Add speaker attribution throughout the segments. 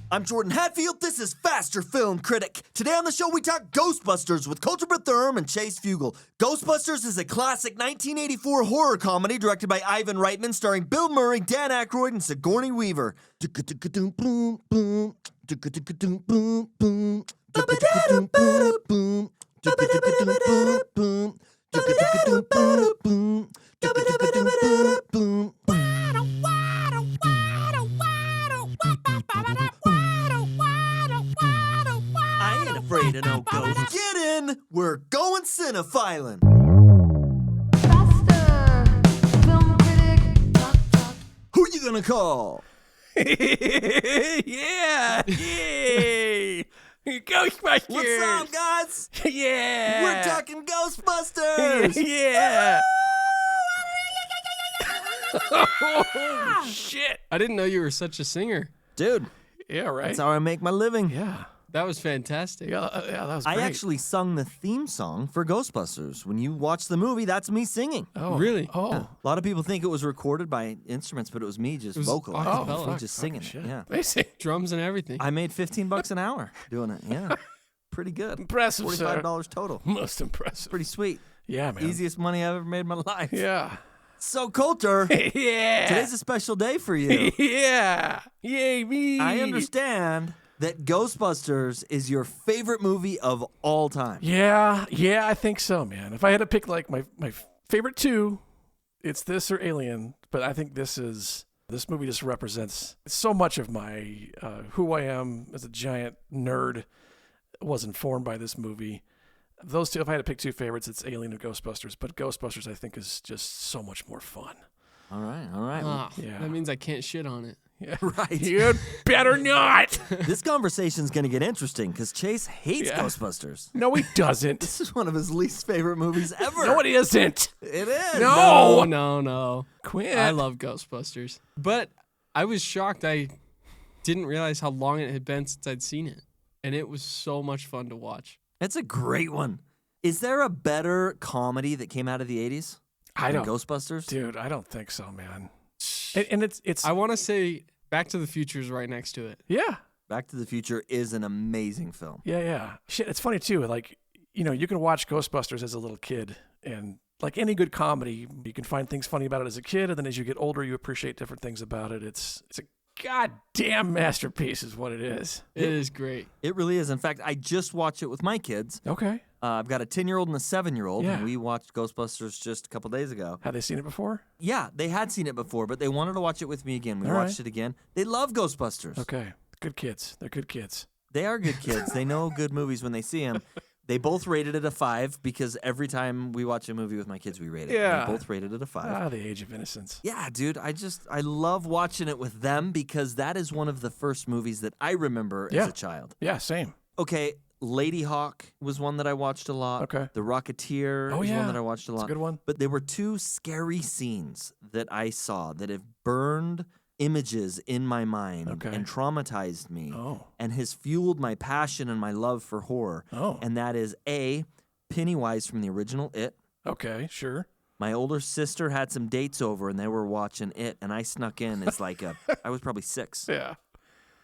Speaker 1: I'm Jordan Hatfield. This is Faster Film Critic. Today on the show, we talk Ghostbusters with Kolter and Chase Fugel. Ghostbusters is a classic 1984 horror comedy directed by Ivan Reitman, starring Bill Murray, Dan Aykroyd, and Sigourney Weaver. I ain't afraid of no ghosts. Get in! We're going cinephiling.
Speaker 2: Faster, film critic. Talk, talk.
Speaker 1: Who you gonna call?
Speaker 3: Yeah! Yay! Ghostbusters!
Speaker 1: What's up, guys?
Speaker 3: Yeah!
Speaker 1: We're talking Ghostbusters!
Speaker 3: Yeah! Oh, shit!
Speaker 4: I didn't know you were such a singer.
Speaker 1: Dude,
Speaker 3: Yeah, right?
Speaker 1: that's how I make my living.
Speaker 3: Yeah.
Speaker 4: That was fantastic.
Speaker 3: Yeah, that was
Speaker 1: I
Speaker 3: great.
Speaker 1: actually sung the theme song for Ghostbusters. When you watch the movie, that's me singing.
Speaker 3: Oh,
Speaker 4: Really?
Speaker 3: Oh.
Speaker 1: A lot of people think it was recorded by instruments, but it was me just
Speaker 4: It was
Speaker 1: vocalizing.
Speaker 4: a
Speaker 1: it.
Speaker 4: cappella.
Speaker 1: Me just singing it.
Speaker 3: Shit.
Speaker 1: Yeah.
Speaker 3: Amazing.
Speaker 4: Drums and everything.
Speaker 1: I made $15 an hour doing it. Yeah. Pretty good.
Speaker 3: Impressive, sir.
Speaker 1: $45 total.
Speaker 3: Most impressive.
Speaker 1: Pretty sweet.
Speaker 3: Yeah, man.
Speaker 1: Easiest money I've ever made in my life.
Speaker 3: Yeah.
Speaker 1: So, Kolter,
Speaker 3: Yeah.
Speaker 1: today's a special day for you.
Speaker 3: Yeah. Yay, me.
Speaker 1: I understand that Ghostbusters is your favorite movie of all time.
Speaker 3: Yeah, I think so, man. If I had to pick like my favorite two, it's this or Alien. But I think this movie just represents so much of my who I am as a giant nerd. Was informed by this movie. Those two, if I had to pick two favorites, it's Alien or Ghostbusters. But Ghostbusters, I think, is just so much more fun.
Speaker 1: All right.
Speaker 4: Ah,
Speaker 3: Yeah.
Speaker 4: That means I can't shit on it.
Speaker 3: Yeah,
Speaker 1: Right.
Speaker 3: You'd better not.
Speaker 1: This conversation's going to get interesting because Chase hates
Speaker 3: Yeah.
Speaker 1: Ghostbusters.
Speaker 3: No, he doesn't.
Speaker 1: This is one of his least favorite movies ever.
Speaker 3: No, it isn't.
Speaker 1: It is.
Speaker 3: No.
Speaker 4: No.
Speaker 3: Quit.
Speaker 4: I love Ghostbusters. But I was shocked. I didn't realize how long it had been since I'd seen it. And it was so much fun to watch.
Speaker 1: It's a great one. Is there a better comedy that came out of the 80s?
Speaker 3: I
Speaker 1: than
Speaker 3: don't,
Speaker 1: Ghostbusters?
Speaker 3: dude. I don't think so, man. And it's
Speaker 4: I want to say Back to the Future is right next to it.
Speaker 3: yeah.
Speaker 1: Back to the Future is an amazing film.
Speaker 3: Yeah. Shit, it's funny too. Like, you can watch Ghostbusters as a little kid, and like any good comedy, you can find things funny about it as a kid, and then as you get older, you appreciate different things about it. It's a goddamn masterpiece, is what it is.
Speaker 4: It is great.
Speaker 1: It really is. In fact, I just watched it with my kids.
Speaker 3: Okay.
Speaker 1: I've got a 10-year-old and a 7-year-old,
Speaker 3: Yeah.
Speaker 1: and we watched Ghostbusters just a couple days ago.
Speaker 3: Have they seen it before?
Speaker 1: Yeah, they had seen it before, but they wanted to watch it with me again. We
Speaker 3: All
Speaker 1: watched
Speaker 3: right.
Speaker 1: it again. They love Ghostbusters.
Speaker 3: Okay. Good kids. They're good kids.
Speaker 1: They are good kids. They know good movies when they see them. They both rated it a 5 because every time we watch a movie with my kids, we rate it.
Speaker 3: Yeah.
Speaker 1: They both rated it a 5.
Speaker 3: The age of innocence.
Speaker 1: Yeah, dude, I love watching it with them because that is one of the first movies that I remember
Speaker 3: Yeah.
Speaker 1: as a child.
Speaker 3: Yeah, same.
Speaker 1: Okay, Lady Hawk was one that I watched a lot.
Speaker 3: Okay.
Speaker 1: The Rocketeer
Speaker 3: Oh,
Speaker 1: is
Speaker 3: yeah.
Speaker 1: one that I watched a lot.
Speaker 3: That's a good one.
Speaker 1: But there were two scary scenes that I saw that have burned images in my mind
Speaker 3: Okay.
Speaker 1: and traumatized me
Speaker 3: Oh.
Speaker 1: and has fueled my passion and my love for horror.
Speaker 3: Oh.
Speaker 1: And that is A, Pennywise from the original It.
Speaker 3: Okay, sure.
Speaker 1: My older sister had some dates over and they were watching It, and I snuck in as I was probably 6.
Speaker 3: Yeah.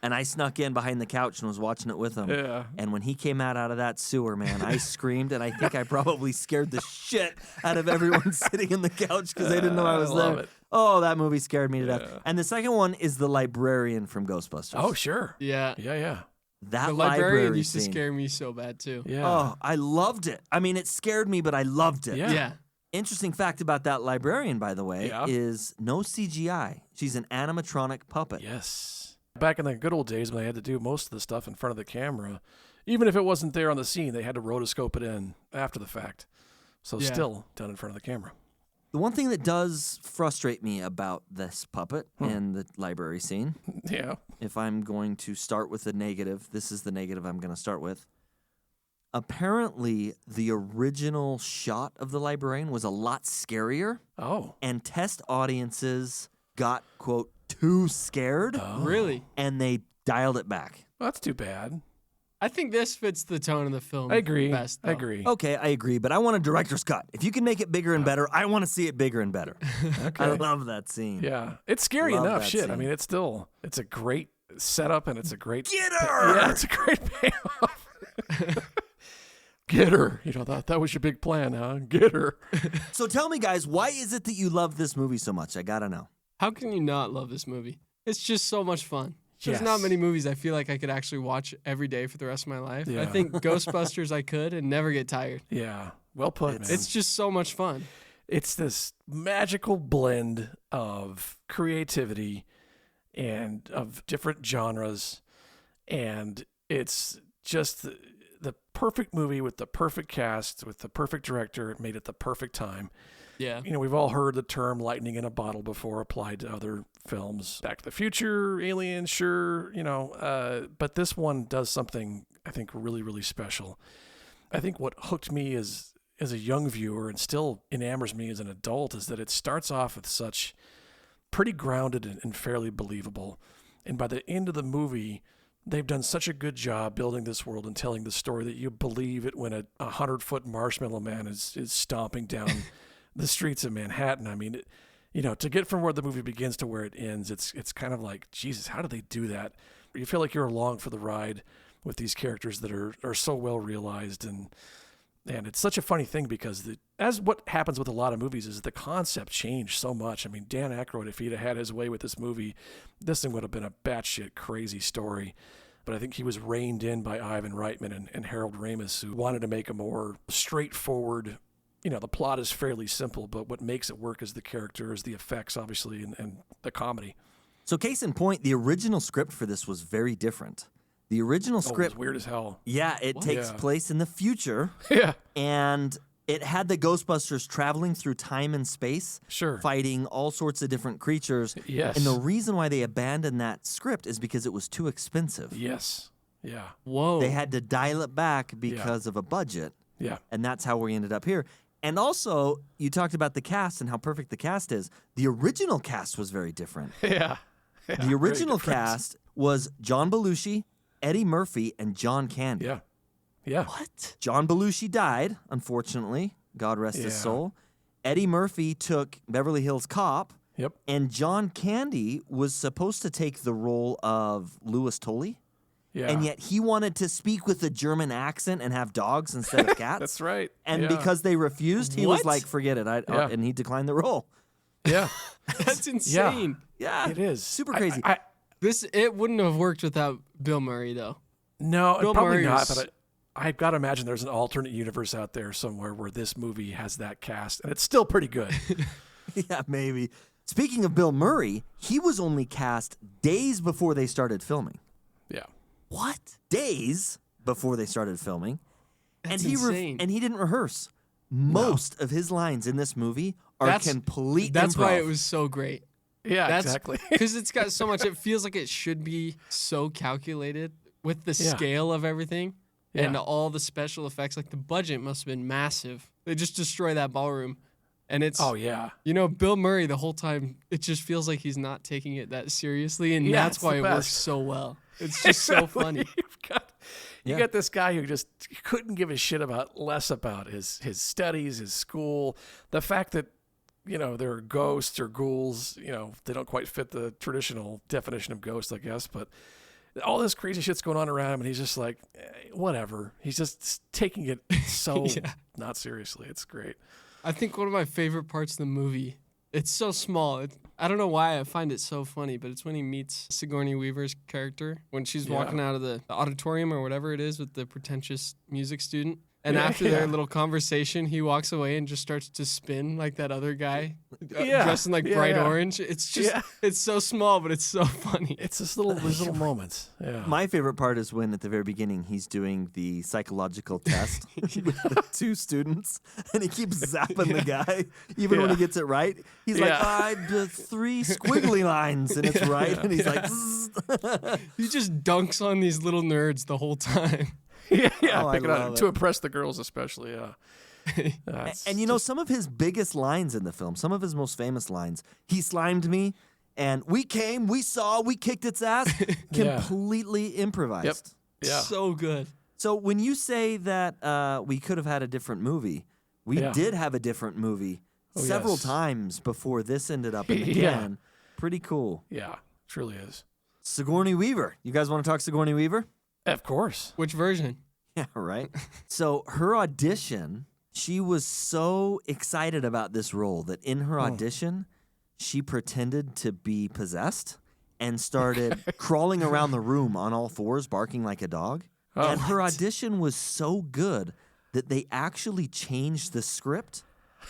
Speaker 1: And I snuck in behind the couch and was watching it with him.
Speaker 3: Yeah.
Speaker 1: And when he came out of that sewer, man, I screamed, and I think I probably scared the shit out of everyone sitting in the couch because they didn't know I was
Speaker 3: love
Speaker 1: there.
Speaker 3: it.
Speaker 1: Oh, that movie scared me to death.
Speaker 3: Yeah.
Speaker 1: And the second one is the librarian from Ghostbusters.
Speaker 3: Oh, sure.
Speaker 4: Yeah.
Speaker 3: Yeah.
Speaker 1: That
Speaker 4: The
Speaker 1: library
Speaker 4: librarian used to
Speaker 1: scene.
Speaker 4: scare me so bad, too.
Speaker 3: Yeah.
Speaker 1: Oh, I loved it. I mean, it scared me, but I loved it.
Speaker 3: Yeah.
Speaker 4: Yeah.
Speaker 1: Interesting fact about that librarian, by the way,
Speaker 3: Yeah.
Speaker 1: is no CGI. She's an animatronic puppet.
Speaker 3: Yes. Back in the good old days when they had to do most of the stuff in front of the camera, even if it wasn't there on the scene, they had to rotoscope it in after the fact. So
Speaker 4: Yeah.
Speaker 3: still done in front of the camera.
Speaker 1: The one thing that does frustrate me about this puppet and the library scene,
Speaker 3: Yeah.
Speaker 1: if I'm going to start with the negative, this is the negative I'm going to start with. Apparently, the original shot of the librarian was a lot scarier,
Speaker 3: Oh.
Speaker 1: and test audiences got, quote, too scared,
Speaker 4: Really?
Speaker 1: and they dialed it back.
Speaker 3: Well, that's too bad.
Speaker 4: I think this fits the tone of the film
Speaker 3: I agree.
Speaker 4: best,
Speaker 3: I
Speaker 4: though.
Speaker 3: agree.
Speaker 1: Okay, I agree, but I want a director's cut. If you can make it bigger and better, I want to see it bigger and better. I love that scene.
Speaker 3: Yeah. It's scary
Speaker 1: Love
Speaker 3: enough.
Speaker 1: that
Speaker 3: Shit. I
Speaker 1: scene.
Speaker 3: mean, it's a great setup, and it's a great
Speaker 1: Get her!
Speaker 3: Yeah, it's a great payoff. Get her. That was your big plan, huh? Get her.
Speaker 1: So tell me, guys, why is it that you love this movie so much? I gotta know.
Speaker 4: How can you not love this movie? It's just so much fun. There's
Speaker 3: Yes.
Speaker 4: not many movies I feel like I could actually watch every day for the rest of my life.
Speaker 3: Yeah.
Speaker 4: I think Ghostbusters I could and never get tired.
Speaker 3: Yeah, well put, man.
Speaker 4: It's just so much fun.
Speaker 3: It's this magical blend of creativity and of different genres, and it's just the perfect movie with the perfect cast, with the perfect director, made at the perfect time.
Speaker 4: Yeah.
Speaker 3: We've all heard the term lightning in a bottle before applied to other films. Back to the Future, Alien, sure, but this one does something, I think, really, really special. I think what hooked me as a young viewer and still enamors me as an adult is that it starts off with such pretty grounded and fairly believable. And by the end of the movie, they've done such a good job building this world and telling the story that you believe it when a 100-foot marshmallow man is stomping down the streets of Manhattan. I mean, to get from where the movie begins to where it ends, it's kind of like, Jesus, how do they do that? You feel like you're along for the ride with these characters that are so well realized, and it's such a funny thing because as what happens with a lot of movies is the concept changed so much. I mean, Dan Aykroyd, if he'd have had his way with this movie, this thing would have been a batshit crazy story. But I think he was reined in by Ivan Reitman and Harold Ramis, who wanted to make a more straightforward. The plot is fairly simple, but what makes it work is the characters, the effects, obviously, and the comedy.
Speaker 1: So case in point, the original script for this was very different. The original
Speaker 3: It
Speaker 1: script,
Speaker 3: was weird as hell.
Speaker 1: yeah, it takes
Speaker 3: Yeah.
Speaker 1: place in the future,
Speaker 3: Yeah,
Speaker 1: and it had the Ghostbusters traveling through time and space,
Speaker 3: sure.
Speaker 1: fighting all sorts of different creatures.
Speaker 3: Yes.
Speaker 1: And the reason why they abandoned that script is because it was too expensive.
Speaker 3: Yes. Yeah.
Speaker 4: Whoa.
Speaker 1: They had to dial it back because of a budget,
Speaker 3: Yeah.
Speaker 1: and that's how we ended up here. And also, you talked about the cast and how perfect the cast is. The original cast was very different.
Speaker 3: Yeah.
Speaker 1: The original cast was John Belushi, Eddie Murphy, and John Candy.
Speaker 3: Yeah. Yeah.
Speaker 1: What? John Belushi died, unfortunately. God rest his
Speaker 3: Yeah.
Speaker 1: soul. Eddie Murphy took Beverly Hills Cop,
Speaker 3: Yep.
Speaker 1: and John Candy was supposed to take the role of Louis Tully.
Speaker 3: Yeah.
Speaker 1: And yet he wanted to speak with a German accent and have dogs instead of cats.
Speaker 3: That's right.
Speaker 1: And
Speaker 3: Yeah.
Speaker 1: because they refused, he was
Speaker 4: What?
Speaker 1: like, forget it.
Speaker 3: Yeah.
Speaker 1: And he declined the role.
Speaker 3: Yeah.
Speaker 4: That's insane.
Speaker 1: Yeah.
Speaker 3: It is
Speaker 1: Super crazy.
Speaker 4: It wouldn't have worked without Bill Murray though.
Speaker 3: No,
Speaker 4: Bill
Speaker 3: probably
Speaker 4: Murray
Speaker 3: not.
Speaker 4: was-
Speaker 3: But I've got to imagine there's an alternate universe out there somewhere where this movie has that cast, and it's still pretty good.
Speaker 1: Yeah, maybe. Speaking of Bill Murray, he was only cast days before they started filming.
Speaker 3: Yeah.
Speaker 1: What? Days before they started filming.
Speaker 4: That's
Speaker 1: and
Speaker 4: insane.
Speaker 1: and he didn't rehearse. Most of his lines in this movie are complete
Speaker 4: That's
Speaker 1: improv.
Speaker 4: why it was so great.
Speaker 3: Yeah.
Speaker 4: That's
Speaker 3: Exactly.
Speaker 4: Because it's got so much. It feels like it should be so calculated with the
Speaker 3: Yeah.
Speaker 4: scale of everything and
Speaker 3: Yeah.
Speaker 4: all the special effects. Like the budget must have been massive. They just destroy that ballroom, and it's
Speaker 3: Oh yeah.
Speaker 4: Bill Murray the whole time. It just feels like he's not taking it that seriously, and
Speaker 3: Yeah,
Speaker 4: that's
Speaker 3: it's
Speaker 4: why
Speaker 3: the
Speaker 4: it works
Speaker 3: best.
Speaker 4: so well. It's just so funny.
Speaker 3: You got this guy who just couldn't give a shit about his studies, his school, the fact that there are ghosts or ghouls. They don't quite fit the traditional definition of ghost, I guess, but all this crazy shit's going on around him, and he's just like, whatever. He's just taking it so
Speaker 4: Yeah.
Speaker 3: not seriously. It's great.
Speaker 4: I think one of my favorite parts of the movie. It's so small. I don't know why I find it so funny, but it's when he meets Sigourney Weaver's character when she's walking out of the auditorium or whatever it is with the pretentious music student. And after their little conversation, he walks away and just starts to spin like that other guy dressed in like bright orange. It's just, it's so small, but it's so funny.
Speaker 3: It's these little moments. Yeah.
Speaker 1: My favorite part is when at the very beginning he's doing the psychological test with the two students, and he keeps zapping the guy even when he gets it right. He's like, I did 3 squiggly lines, and it's right, and he's like, Zzz.
Speaker 4: He just dunks on these little nerds the whole time.
Speaker 3: yeah.
Speaker 1: Oh, I
Speaker 3: Pick it up
Speaker 1: love
Speaker 3: to
Speaker 1: it.
Speaker 3: impress the girls, especially. Yeah.
Speaker 1: And some of his biggest lines in the film, some of his most famous lines, he slimed me, and we came, we saw, we kicked its ass, completely improvised.
Speaker 3: Yep. Yeah.
Speaker 4: So good.
Speaker 1: So when you say that we could have had a different movie, we did have a different movie several
Speaker 3: yes.
Speaker 1: times before this ended up in the
Speaker 3: Yeah.
Speaker 1: can. Pretty cool.
Speaker 3: Yeah. Truly is.
Speaker 1: Sigourney Weaver. You guys want to talk Sigourney Weaver?
Speaker 3: Of course.
Speaker 4: Which version?
Speaker 1: Yeah, right. So her audition, she was so excited about this role that in her audition, she pretended to be possessed and started crawling around the room on all fours, barking like a dog.
Speaker 3: Oh,
Speaker 1: and her audition was so good that they actually changed the script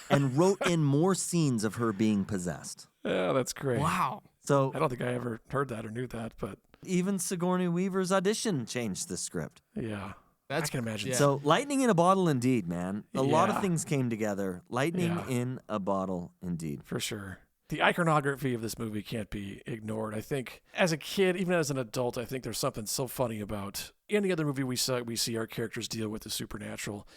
Speaker 1: and wrote in more scenes of her being possessed.
Speaker 3: Yeah, that's great.
Speaker 4: Wow.
Speaker 1: So
Speaker 3: I don't think I ever heard that or knew that, but
Speaker 1: even Sigourney Weaver's audition changed the script.
Speaker 3: yeah.
Speaker 4: That's
Speaker 3: I can imagine.
Speaker 4: yeah.
Speaker 1: So lightning in a bottle indeed, man. A lot of
Speaker 3: Yeah.
Speaker 1: things came together. Lightning
Speaker 3: Yeah.
Speaker 1: in a bottle indeed.
Speaker 3: For sure. The iconography of this movie can't be ignored. I think as a kid, even as an adult, I think there's something so funny about any other movie we see our characters deal with the supernatural.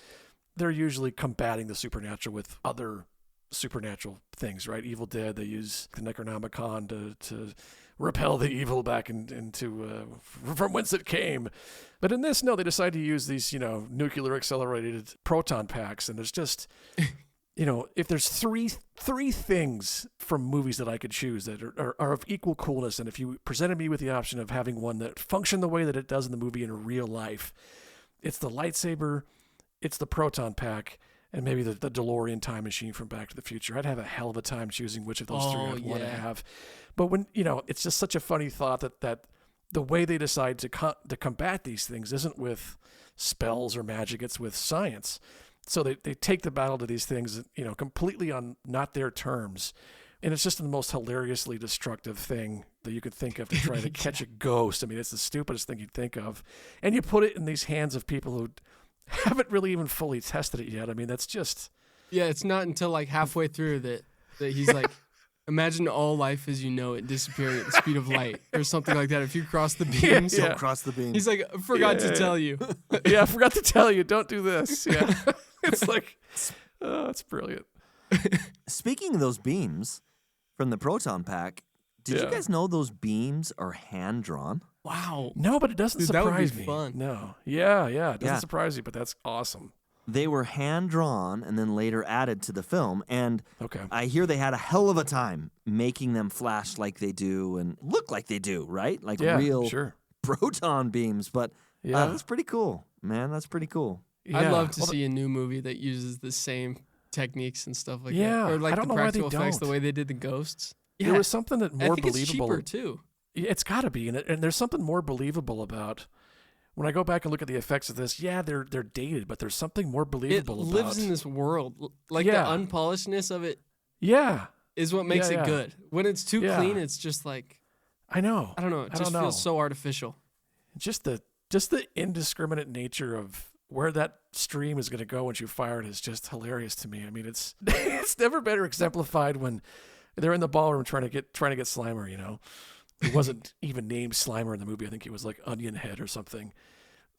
Speaker 3: They're usually combating the supernatural with other supernatural things, right? Evil Dead, they use the Necronomicon to repel the evil back into from whence it came. But in this, no, they decide to use these, nuclear accelerated proton packs, and there's just if there's three things from movies that I could choose that are of equal coolness, and if you presented me with the option of having one that functioned the way that it does in the movie in real life, it's the lightsaber, it's the proton pack, and maybe the DeLorean time machine from Back to the Future. I'd have a hell of a time choosing which of those three I'd want to have. But when it's just such a funny thought that the way they decide to combat these things isn't with spells or magic; it's with science. So they take the battle to these things, completely on not their terms. And it's just the most hilariously destructive thing that you could think of to try to catch a ghost. I mean, it's the stupidest thing you'd think of. And you put it in these hands of people who haven't really even fully tested it yet. I mean, that's just...
Speaker 4: Yeah, it's not until like halfway through that he's like, imagine all life as you know it disappearing at the speed of light or something like that. If you cross the beams,
Speaker 1: Don't cross the beam.
Speaker 4: he's like, I forgot to tell you.
Speaker 3: Yeah, I forgot to tell you, don't do this. Yeah. It's like, oh, it's brilliant.
Speaker 1: Speaking of those beams from the proton pack, did you guys know those beams are hand drawn?
Speaker 4: Wow.
Speaker 3: No, but it doesn't
Speaker 4: Dude, that would be
Speaker 3: surprise me.
Speaker 4: fun.
Speaker 3: No. Yeah. It doesn't
Speaker 1: Yeah.
Speaker 3: surprise you, but that's awesome.
Speaker 1: They were hand drawn and then later added to the film. And
Speaker 3: Okay.
Speaker 1: I hear they had a hell of a time making them flash like they do and look like they do, right? Like
Speaker 3: Yeah,
Speaker 1: real
Speaker 3: sure.
Speaker 1: proton beams. But
Speaker 3: Yeah.
Speaker 1: that's pretty cool, man. That's pretty cool.
Speaker 3: Yeah.
Speaker 4: I'd love to
Speaker 3: Well,
Speaker 4: see a new movie that uses the same techniques and stuff like
Speaker 3: Yeah,
Speaker 4: that. Or like
Speaker 3: I don't
Speaker 4: the
Speaker 3: know why they
Speaker 4: practical effects, the
Speaker 3: don't.
Speaker 4: way they did the ghosts.
Speaker 3: There was something that
Speaker 4: I
Speaker 3: more
Speaker 4: think
Speaker 3: believable.
Speaker 4: it's cheaper too.
Speaker 3: It's got to be, and there's something more believable about when I go back and look at the effects of this. Yeah, they're dated, but there's something more
Speaker 4: It
Speaker 3: believable
Speaker 4: lives
Speaker 3: about.
Speaker 4: in this world. Like
Speaker 3: Yeah.
Speaker 4: the unpolishedness of it
Speaker 3: Yeah,
Speaker 4: is what makes
Speaker 3: Yeah,
Speaker 4: it
Speaker 3: yeah.
Speaker 4: good. When it's too
Speaker 3: Yeah.
Speaker 4: clean, it's just like,
Speaker 3: I know.
Speaker 4: I don't know. It
Speaker 3: I
Speaker 4: just
Speaker 3: don't know.
Speaker 4: feels so artificial.
Speaker 3: Just the indiscriminate nature of where that stream is going to go once you fire it is just hilarious to me. I mean, it's it's never better exemplified when they're in the ballroom trying to get Slimer. He wasn't even named Slimer in the movie. I think he was like Onion Head or something.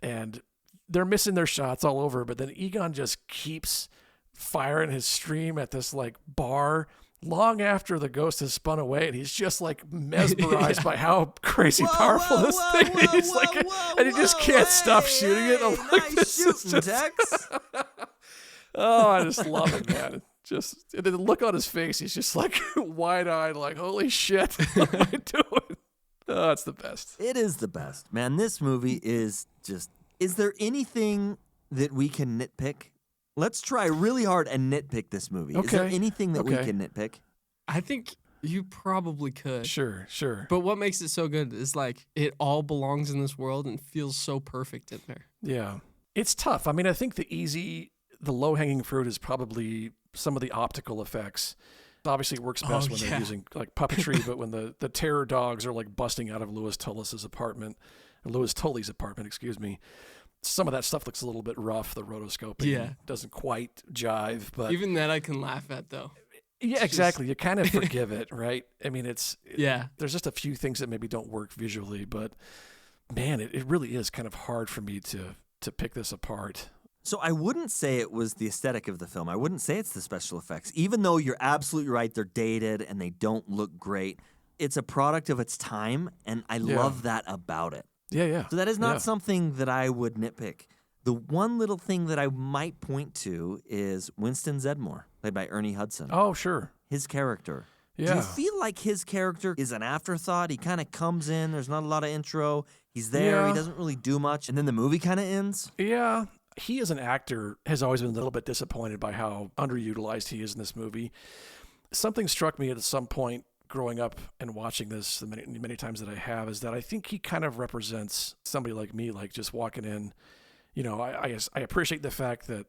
Speaker 3: And they're missing their shots all over. But then Egon just keeps firing his stream at this like bar long after the ghost has spun away, and he's just like mesmerized by how crazy powerful this thing is. And he just can't stop shooting it. I'm like,
Speaker 1: Nice
Speaker 3: this is
Speaker 1: shooting,
Speaker 3: just-
Speaker 1: Tex.
Speaker 3: Oh, I just love it, man. Just and the look on his face, he's just like wide-eyed, like, holy shit, what am I doing? Oh, it's the best.
Speaker 1: It is the best, man. This movie is just. Is there anything that we can nitpick? Let's try really hard and nitpick this movie. Is there
Speaker 3: Okay.
Speaker 1: anything that we
Speaker 3: Okay.
Speaker 1: can nitpick?
Speaker 4: I think you probably could.
Speaker 3: Sure.
Speaker 4: But what makes it so good is like it all belongs in this world and feels so perfect in there.
Speaker 3: Yeah. It's tough. I mean, I think the low-hanging fruit is probably some of the optical effects. Obviously, it works best when they're
Speaker 4: yeah.
Speaker 3: using like puppetry, but when the terror dogs are like busting out of Louis Tully's apartment, excuse me, some of that stuff looks a little bit rough. The rotoscoping doesn't quite jive, but
Speaker 4: Even that I can laugh at though.
Speaker 3: yeah, exactly. You kind of forgive it, right? I mean,
Speaker 4: Yeah.
Speaker 3: there's just a few things that maybe don't work visually, but man, it really is kind of hard for me to pick this apart.
Speaker 1: So I wouldn't say it was the aesthetic of the film. I wouldn't say it's the special effects. Even though you're absolutely right, they're dated and they don't look great. It's a product of its time, and I love that about it.
Speaker 3: Yeah.
Speaker 1: So that is not
Speaker 3: Yeah.
Speaker 1: something that I would nitpick. The one little thing that I might point to is Winston Zeddemore, played by Ernie Hudson.
Speaker 3: Oh, sure.
Speaker 1: His character. Do
Speaker 3: Yeah.
Speaker 1: you feel like his character is an afterthought? He kind of comes in, there's not a lot of intro, he's there, he
Speaker 3: Yeah.
Speaker 1: doesn't really do much, and then the movie kind of ends?
Speaker 3: Yeah. He, as an actor, has always been a little bit disappointed by how underutilized he is in this movie. Something struck me at some point growing up and watching this the many times that I have is that I think he kind of represents somebody like me, like just walking in. You know, I appreciate the fact that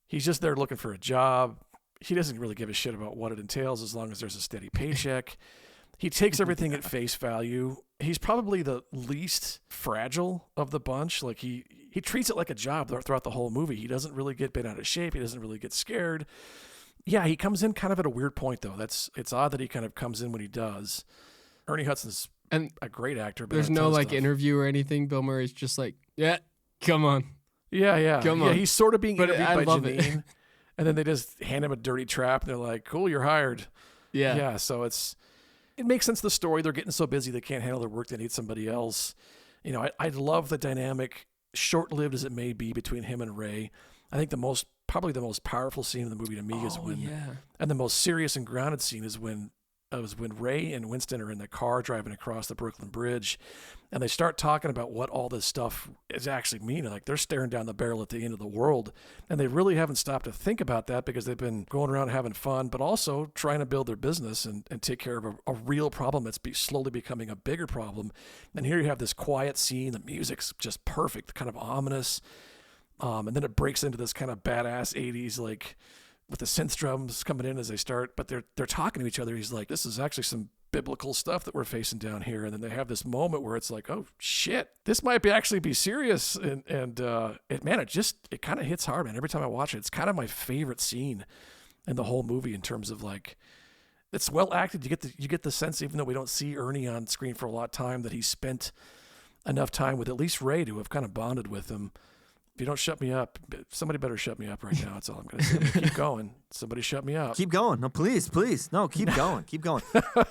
Speaker 3: he's just there looking for a job. He doesn't really give a shit about what it entails as long as there's a steady paycheck. He takes everything at face value. He's probably the least fragile of the bunch. Like he treats it like a job throughout the whole movie. He doesn't really get bent out of shape. He doesn't really get scared. Yeah, he comes in kind of at a weird point though. It's odd that he kind of comes in when he does. Ernie Hudson's
Speaker 4: And
Speaker 3: a great actor, but
Speaker 4: there's
Speaker 3: on a
Speaker 4: no
Speaker 3: ton of
Speaker 4: like
Speaker 3: stuff.
Speaker 4: interview or anything. Bill Murray's just like, yeah, come on.
Speaker 3: Yeah.
Speaker 4: Come on.
Speaker 3: He's sort of being
Speaker 4: But
Speaker 3: interviewed
Speaker 4: I
Speaker 3: by
Speaker 4: love it.
Speaker 3: Janine, and then they just hand him a dirty trap, and they're like, "Cool, you're hired."
Speaker 4: Yeah.
Speaker 3: So it makes sense of the story. They're getting so busy they can't handle their work. They need somebody else. You know, I love the dynamic, short-lived as it may be, between him and Ray. I think probably the most powerful scene in the movie to me is when, and the most serious and grounded scene is when Ray and Winston are in the car driving across the Brooklyn Bridge, and they start talking about what all this stuff is actually meaning. Like they're staring down the barrel at the end of the world, and they really haven't stopped to think about that because they've been going around having fun, but also trying to build their business and take care of a real problem that's slowly becoming a bigger problem. And here you have this quiet scene. The music's just perfect, kind of ominous. And then it breaks into this kind of badass 80s, like with the synth drums coming in as they start, but they're talking to each other. He's like, this is actually some biblical stuff that we're facing down here. And then they have this moment where it's like, oh shit, this might actually be serious. And it kind of hits hard, man. Every time I watch it, it's kind of my favorite scene in the whole movie in terms of like, it's well acted. You get the sense, even though we don't see Ernie on screen for a lot of time, that he spent enough time with at least Ray to have kind of bonded with him. If you don't shut me up, somebody better shut me up right now. That's all I'm going to say. I'm gonna keep going. Somebody shut me up.
Speaker 1: Keep going. No, please. No, keep going. Keep going.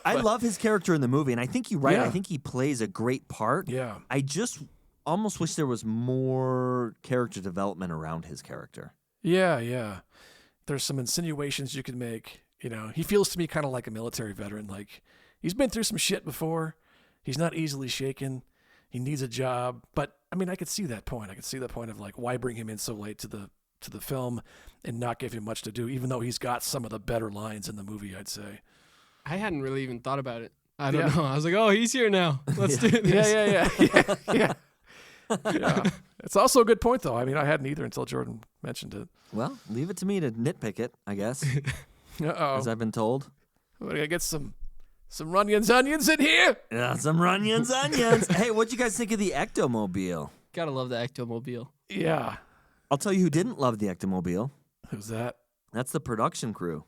Speaker 1: I love his character in the movie, and I think you're right.
Speaker 3: Yeah.
Speaker 1: I think he plays a great part.
Speaker 3: Yeah.
Speaker 1: I just almost wish there was more character development around his character.
Speaker 3: Yeah. There's some insinuations you can make. You know, he feels to me kind of like a military veteran. Like he's been through some shit before. He's not easily shaken. He needs a job, but I mean, I could see that point. I could see the point of like, why bring him in so late to the film and not give him much to do, even though he's got some of the better lines in the movie, I'd say.
Speaker 4: I hadn't really even thought about it. I don't know. I was like, oh, he's here now. Let's do this.
Speaker 3: Yeah. It's also a good point, though. I mean, I hadn't either until Jordan mentioned it.
Speaker 1: Well, leave it to me to nitpick it, I guess,
Speaker 3: Uh-oh.
Speaker 1: as I've been told.
Speaker 3: We're going to get some onions in here.
Speaker 1: Yeah, some onions. Hey, what'd you guys think of the Ectomobile?
Speaker 4: Gotta love the Ectomobile.
Speaker 3: Yeah.
Speaker 1: I'll tell you who didn't love the Ectomobile.
Speaker 3: Who's that?
Speaker 1: That's the production crew.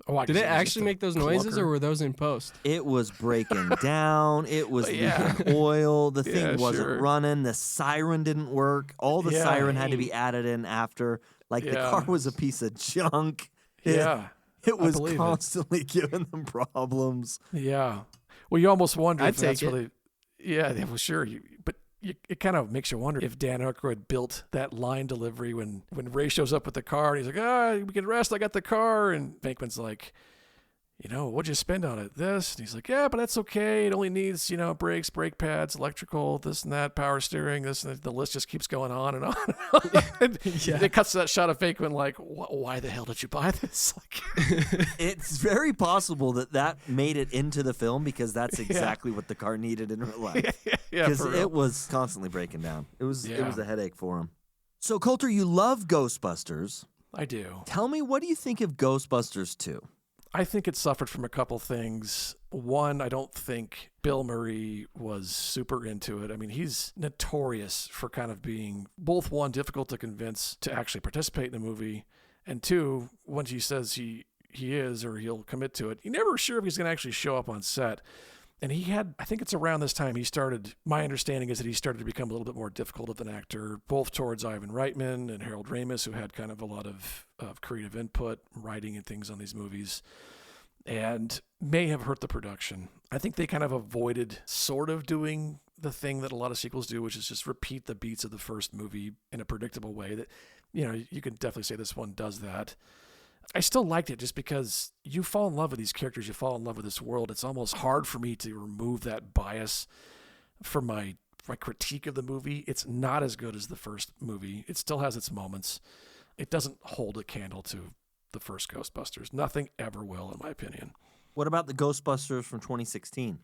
Speaker 3: Oh, I
Speaker 4: Did
Speaker 3: guess
Speaker 4: it
Speaker 3: was just
Speaker 4: actually
Speaker 3: a
Speaker 4: make those noises,
Speaker 3: clunker.
Speaker 4: or were those in post?
Speaker 1: It was breaking down. It was
Speaker 3: Yeah.
Speaker 1: leaking oil. The thing
Speaker 3: Yeah,
Speaker 1: wasn't
Speaker 3: sure.
Speaker 1: running. The siren didn't work. All the
Speaker 3: Yeah.
Speaker 1: siren had to be added in after. Like the
Speaker 3: Yeah.
Speaker 1: car was a piece of junk.
Speaker 3: Yeah.
Speaker 1: It was
Speaker 3: believe it.
Speaker 1: constantly giving them problems.
Speaker 3: Yeah. Well, you almost wonder
Speaker 4: I'd
Speaker 3: if that's
Speaker 4: take it.
Speaker 3: really. Yeah, well, sure. It kind of makes you wonder if Dan Aykroyd built that line delivery when Ray shows up with the car and he's like, we can rest. I got the car. And Bankman's like, what'd you spend on it? This. And he's like, yeah, but that's okay. It only needs, brakes, brake pads, electrical, this and that, power steering, this and that. The list just keeps going on and on. And it cuts to that shot of Bankman like, why the hell did you buy this? Like,
Speaker 1: It's very possible that made it into the film because that's exactly what the car needed in real life.
Speaker 3: yeah,
Speaker 1: Because
Speaker 3: for real.
Speaker 1: it was constantly breaking down. It was
Speaker 3: Yeah.
Speaker 1: a headache for him. So, Kolter, you love Ghostbusters.
Speaker 3: I do.
Speaker 1: Tell me, what do you think of Ghostbusters 2?
Speaker 3: I think it suffered from a couple things. One, I don't think Bill Murray was super into it. I mean, he's notorious for kind of being both, one, difficult to convince to actually participate in the movie, and two, once he says he is or he'll commit to it, you're never sure if he's going to actually show up on set. And I think it's around this time my understanding is that he started to become a little bit more difficult of an actor, both towards Ivan Reitman and Harold Ramis, who had kind of a lot of creative input, writing and things on these movies, and may have hurt the production. I think they kind of avoided sort of doing the thing that a lot of sequels do, which is just repeat the beats of the first movie in a predictable way that, you can definitely say this one does that. I still liked it just because you fall in love with these characters, you fall in love with this world. It's almost hard for me to remove that bias from my critique of the movie. It's not as good as the first movie. It still has its moments. It doesn't hold a candle to the first Ghostbusters. Nothing ever will, in my opinion.
Speaker 1: What about the Ghostbusters from 2016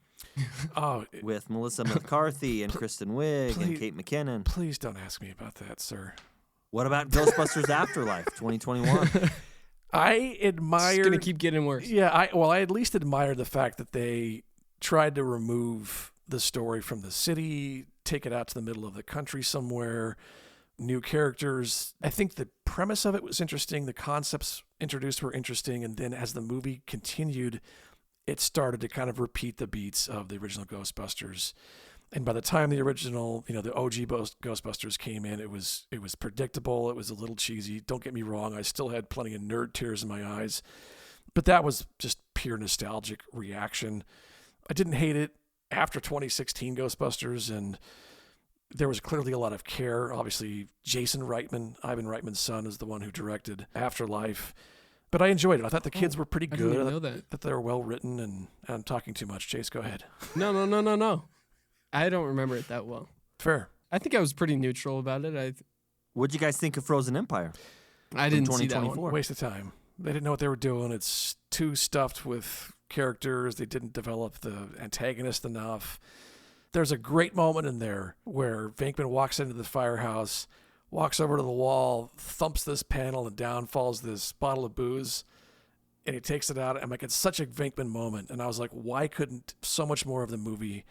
Speaker 3: Oh,
Speaker 1: with Melissa McCarthy and Kristen Wiig and
Speaker 3: please-
Speaker 1: Kate McKinnon?
Speaker 3: please don't ask me about that, sir.
Speaker 1: What about Ghostbusters Afterlife 2021?
Speaker 3: I admire.
Speaker 4: It's gonna keep getting worse.
Speaker 3: Yeah, I at least admire the fact that they tried to remove the story from the city, take it out to the middle of the country somewhere, new characters. I think the premise of it was interesting. The concepts introduced were interesting. And then as the movie continued, it started to kind of repeat the beats of the original Ghostbusters. And by the time the original, the OG Ghostbusters came in, it was predictable. It was a little cheesy. Don't get me wrong. I still had plenty of nerd tears in my eyes, but that was just pure nostalgic reaction. I didn't hate it after 2016 Ghostbusters, and there was clearly a lot of care. Obviously, Jason Reitman, Ivan Reitman's son, is the one who directed Afterlife. But I enjoyed it. I thought the kids were pretty
Speaker 4: I
Speaker 3: good.
Speaker 4: didn't even know that.
Speaker 3: They were well written, and I'm talking too much. Chase, go ahead.
Speaker 4: No. I don't remember it that well.
Speaker 3: Fair.
Speaker 4: I think I was pretty neutral about it.
Speaker 1: What'd you guys think of Frozen Empire?
Speaker 4: I didn't see that one.
Speaker 1: 2024.
Speaker 3: Waste of time. They didn't know what they were doing. It's too stuffed with characters. They didn't develop the antagonist enough. There's a great moment in there where Venkman walks into the firehouse, walks over to the wall, thumps this panel, and down falls this bottle of booze, and he takes it out. I'm like, it's such a Venkman moment. And I was like, why couldn't so much more of the movie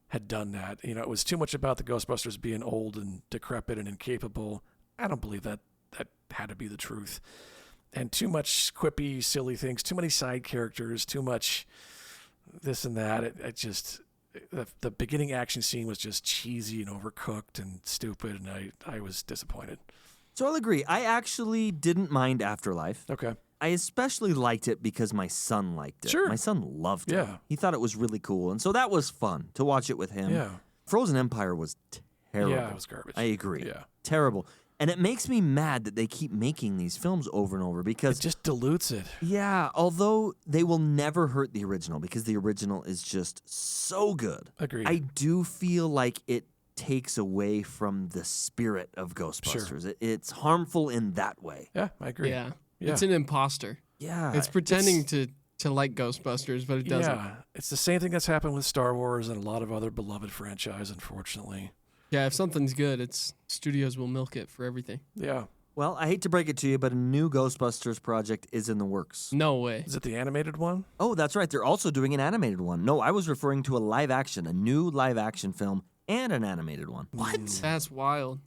Speaker 3: had done that? It was too much about the Ghostbusters being old and decrepit and incapable. I don't believe that had to be the truth. And too much quippy, silly things, too many side characters, too much this and that. It just, the beginning action scene was just cheesy and overcooked and stupid, and I was disappointed.
Speaker 1: So I'll agree. I actually didn't mind Afterlife.
Speaker 3: Okay.
Speaker 1: I especially liked it because my son liked it.
Speaker 3: Sure.
Speaker 1: My son loved it.
Speaker 3: Yeah.
Speaker 1: He thought it was really cool. And so that was fun to watch it with him.
Speaker 3: Yeah.
Speaker 1: Frozen Empire was terrible.
Speaker 3: Yeah, it was garbage.
Speaker 1: I agree.
Speaker 3: Yeah.
Speaker 1: Terrible. And it makes me mad that they keep making these films over and over because,
Speaker 3: It just dilutes it.
Speaker 1: yeah, although they will never hurt the original because the original is just so good.
Speaker 3: Agreed.
Speaker 1: I do feel like it takes away from the spirit of Ghostbusters. It's harmful in that way.
Speaker 3: Yeah, I agree.
Speaker 4: Yeah.
Speaker 3: Yeah.
Speaker 4: It's an imposter.
Speaker 1: Yeah.
Speaker 4: It's pretending to like Ghostbusters, but it doesn't.
Speaker 3: Yeah, it's the same thing that's happened with Star Wars and a lot of other beloved franchise, unfortunately.
Speaker 4: Yeah, if something's good, studios will milk it for everything.
Speaker 3: Yeah.
Speaker 1: Well, I hate to break it to you, but a new Ghostbusters project is in the works.
Speaker 4: No way.
Speaker 3: Is it the animated one?
Speaker 1: Oh, that's right. They're also doing an animated one. No, I was referring to a new live action film and an animated one.
Speaker 3: What?
Speaker 4: That's wild.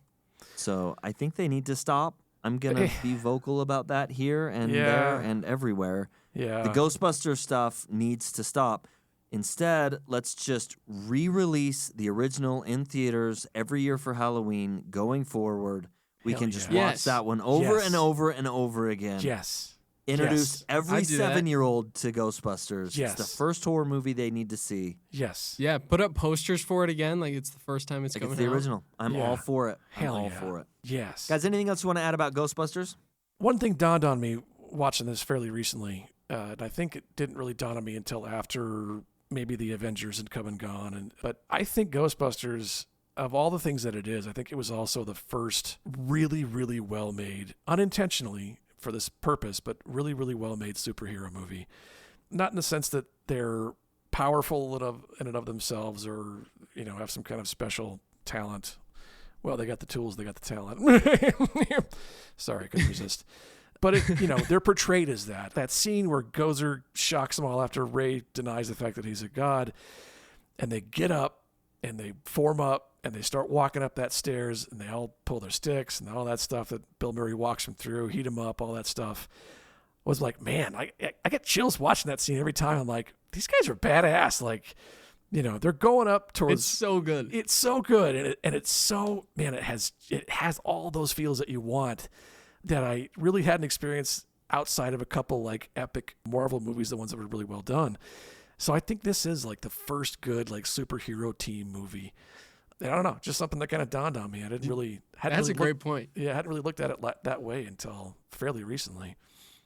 Speaker 1: So I think they need to stop. I'm going to be vocal about that here and there and everywhere.
Speaker 3: Yeah.
Speaker 1: The Ghostbusters stuff needs to stop. Instead, let's just re-release the original in theaters every year for Halloween going forward. We
Speaker 3: Hell
Speaker 1: can just
Speaker 3: yeah.
Speaker 1: watch
Speaker 4: Yes.
Speaker 1: that one over
Speaker 3: Yes.
Speaker 1: and over and over again.
Speaker 3: Yes.
Speaker 1: Introduce
Speaker 3: Yes.
Speaker 1: every
Speaker 4: I'd do that.
Speaker 1: 7-year-old to Ghostbusters.
Speaker 3: Yes.
Speaker 1: It's the first horror movie they need to see.
Speaker 3: Yes.
Speaker 4: Yeah, put up posters for it again, like it's the first time it's
Speaker 1: Like
Speaker 4: coming
Speaker 1: it's the
Speaker 4: out.
Speaker 1: original. I'm
Speaker 3: Yeah.
Speaker 1: all for it.
Speaker 3: Hell
Speaker 1: I'm all
Speaker 3: yeah.
Speaker 1: for it.
Speaker 3: Yes.
Speaker 1: Guys, anything else you want to add about Ghostbusters?
Speaker 3: One thing dawned on me watching this fairly recently, and I think it didn't really dawn on me until after maybe the Avengers had come and gone. But I think Ghostbusters, of all the things that it is, I think it was also the first really, really well-made, unintentionally for this purpose, but really, really well-made superhero movie. Not in the sense that they're powerful in and of themselves or, have some kind of special talent. Well, they got the tools, they got the talent. Sorry, I couldn't resist. But, they're portrayed as that. That scene where Gozer shocks them all after Ray denies the fact that he's a god, and they get up, and they form up, and they start walking up that stairs, and they all pull their sticks, and all that stuff that Bill Murray walks them through, heat them up, all that stuff. Was like, man, I get chills watching that scene every time. I'm like, these guys are badass. Like, they're going up towards...
Speaker 4: It's so good.
Speaker 3: It's so good, and it's so, man, it has all those feels that you want that I really hadn't experienced outside of a couple like epic Marvel movies, the ones that were really well done. So I think this is like the first good like superhero team movie. And I don't know, just something that kind of dawned on me. I didn't really...
Speaker 4: That's a great point.
Speaker 3: Yeah, I hadn't really looked at it that way until fairly recently.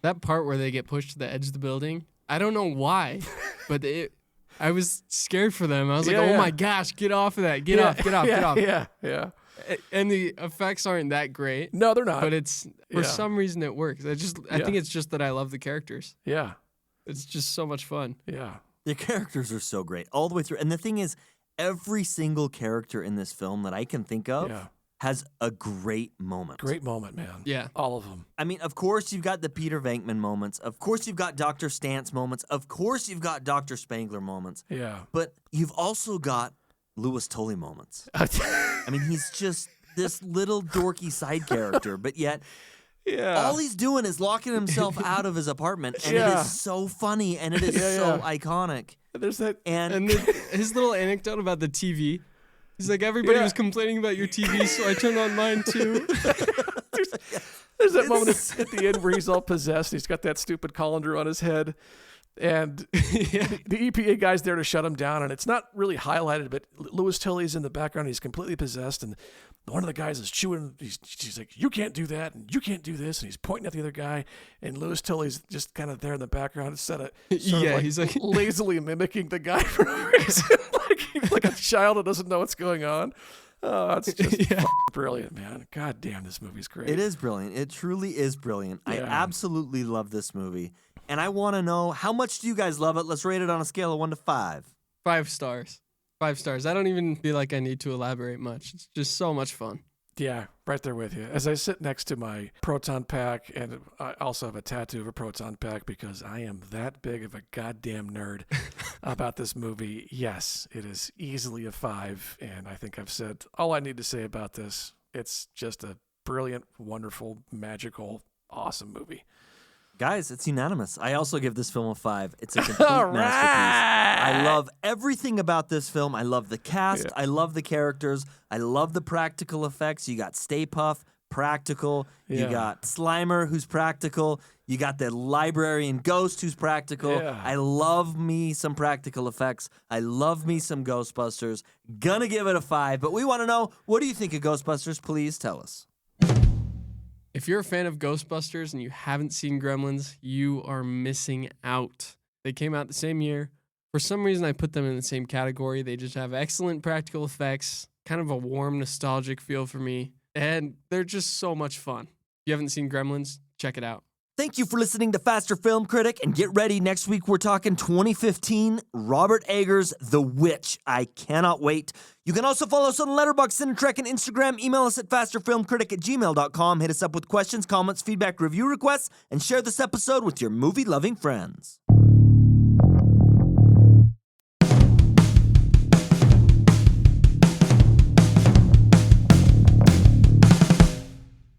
Speaker 4: That part where they get pushed to the edge of the building, I don't know why, but I was scared for them. I was like, oh my gosh, get off of that. Get off.
Speaker 3: Yeah.
Speaker 4: And the effects aren't that great.
Speaker 3: No, they're not.
Speaker 4: But it's for some reason it works. I think it's just that I love the characters.
Speaker 3: Yeah.
Speaker 4: It's just so much fun.
Speaker 3: Yeah.
Speaker 1: The characters are so great all the way through. And the thing is, every single character in this film that I can think of has a great moment.
Speaker 3: Great moment, man.
Speaker 4: Yeah.
Speaker 3: All of them.
Speaker 1: I mean, of course you've got the Peter Venkman moments. Of course you've got Dr. Stantz moments. Of course you've got Dr. Spangler moments.
Speaker 3: Yeah.
Speaker 1: But you've also got Louis Tully moments. I mean, he's just this little dorky side character, but yet all he's doing is locking himself out of his apartment, and it is so funny, and it is so iconic.
Speaker 3: There's that.
Speaker 1: And
Speaker 4: His little anecdote about the TV. He's like, everybody was complaining about your TV, so I turned on mine too.
Speaker 3: There's that moment at the end where he's all possessed. He's got that stupid colander on his head. And the EPA guy's there to shut him down. And it's not really highlighted, but Louis Tully's in the background. He's completely possessed. And one of the guys is chewing. She's like, you can't do that. And you can't do this. And he's pointing at the other guy. And Louis Tully's just kind of there in the background instead of
Speaker 4: he's like
Speaker 3: lazily mimicking the guy for no reason. like a child that doesn't know what's going on. Oh, it's just brilliant, man. God damn, this movie's great.
Speaker 1: it is brilliant. It truly is brilliant. I absolutely love this movie. And I want to know, how much do you guys love it? Let's rate it on a scale of 1 to 5.
Speaker 4: 5 stars. 5 stars. I don't even feel like I need to elaborate much. It's just so much fun.
Speaker 3: Yeah, right there with you. As I sit next to my proton pack, and I also have a tattoo of a proton pack because I am that big of a goddamn nerd about this movie. Yes, it is easily a 5, and I think I've said all I need to say about this. It's just a brilliant, wonderful, magical, awesome movie.
Speaker 1: Guys, it's unanimous. I also give this film a 5. It's a complete masterpiece. I love everything about this film. I love the cast. I love the characters. I love the practical effects. You got Stay Puft, practical. You got Slimer, who's practical. You got the librarian ghost, who's practical. I love me some practical effects. I love me some Ghostbusters. Gonna give it a 5, but we want to know, what do you think of Ghostbusters? Please tell us.
Speaker 4: If you're a fan of Ghostbusters and you haven't seen Gremlins, you are missing out. They came out the same year. For some reason, I put them in the same category. They just have excellent practical effects, kind of a warm, nostalgic feel for me, and they're just so much fun. If you haven't seen Gremlins, check it out.
Speaker 1: Thank you for listening to Faster Film Critic, and get ready. Next week, we're talking 2015 Robert Eggers' The Witch. I cannot wait. You can also follow us on Letterboxd, Cinetrek, and Instagram. Email us at fasterfilmcritic@gmail.com. Hit us up with questions, comments, feedback, review requests, and share this episode with your movie-loving friends.